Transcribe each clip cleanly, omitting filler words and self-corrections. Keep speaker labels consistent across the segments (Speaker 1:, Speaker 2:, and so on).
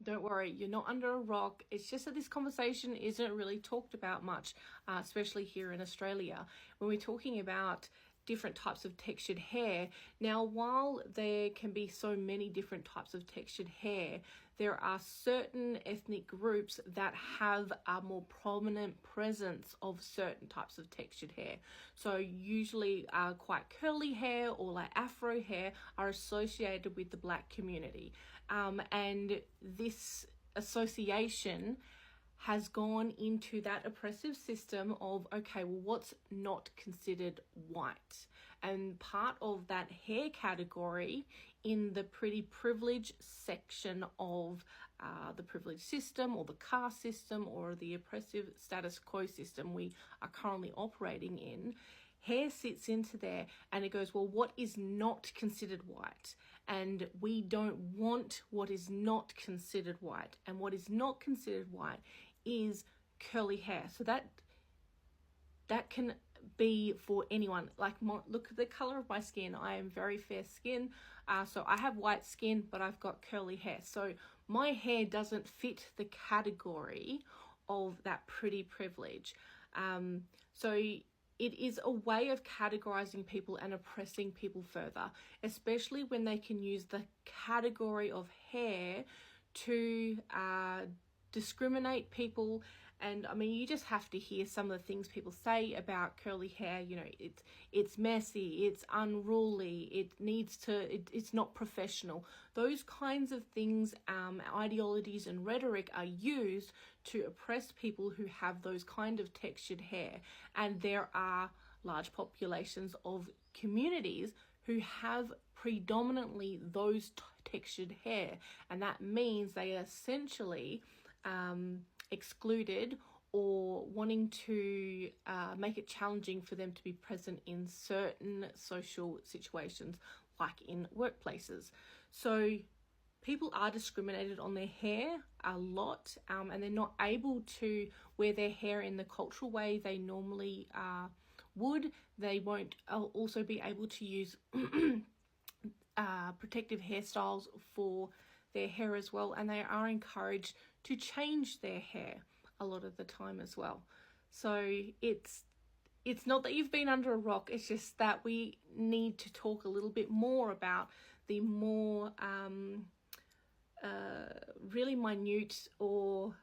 Speaker 1: Don't worry, you're not under a rock. It's just that this conversation isn't really talked about much, especially here in Australia. When we're talking about different types of textured hair. Now, while there can be so many different types of textured hair, there are certain ethnic groups that have a more prominent presence of certain types of textured hair. So usually quite curly hair or like afro hair are associated with the Black community. And this association has gone into that oppressive system of, okay, well, what's not considered white? And part of that hair category in the pretty privileged section of the privilege system or the caste system or the oppressive status quo system we are currently operating in, hair sits into there and it goes, well, what is not considered white? And we don't want what is not considered white. And what is not considered white is curly hair. So that can be for anyone. Like, look at the color of my skin. I am very fair skin. So I have white skin, but I've got curly hair. So my hair doesn't fit the category of that pretty privilege. So it is a way of categorizing people and oppressing people further, especially when they can use the category of hair to discriminate people. And I mean, you just have to hear some of the things people say about curly hair. You know, it's messy, it's unruly, it's not professional. Those kinds of things, ideologies and rhetoric are used to oppress people who have those kind of textured hair. And there are large populations of communities who have predominantly those textured hair, and that means they are essentially excluded or wanting to make it challenging for them to be present in certain social situations, like in workplaces. So people are discriminated on their hair a lot, and they're not able to wear their hair in the cultural way they normally would. They won't also be able to use protective hairstyles for their hair as well, and they are encouraged to change their hair a lot of the time as well. So it's not that you've been under a rock, it's just that we need to talk a little bit more about the more really minute or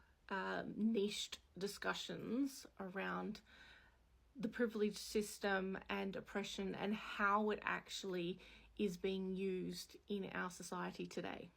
Speaker 1: niched discussions around the privilege system and oppression and how it actually is being used in our society today.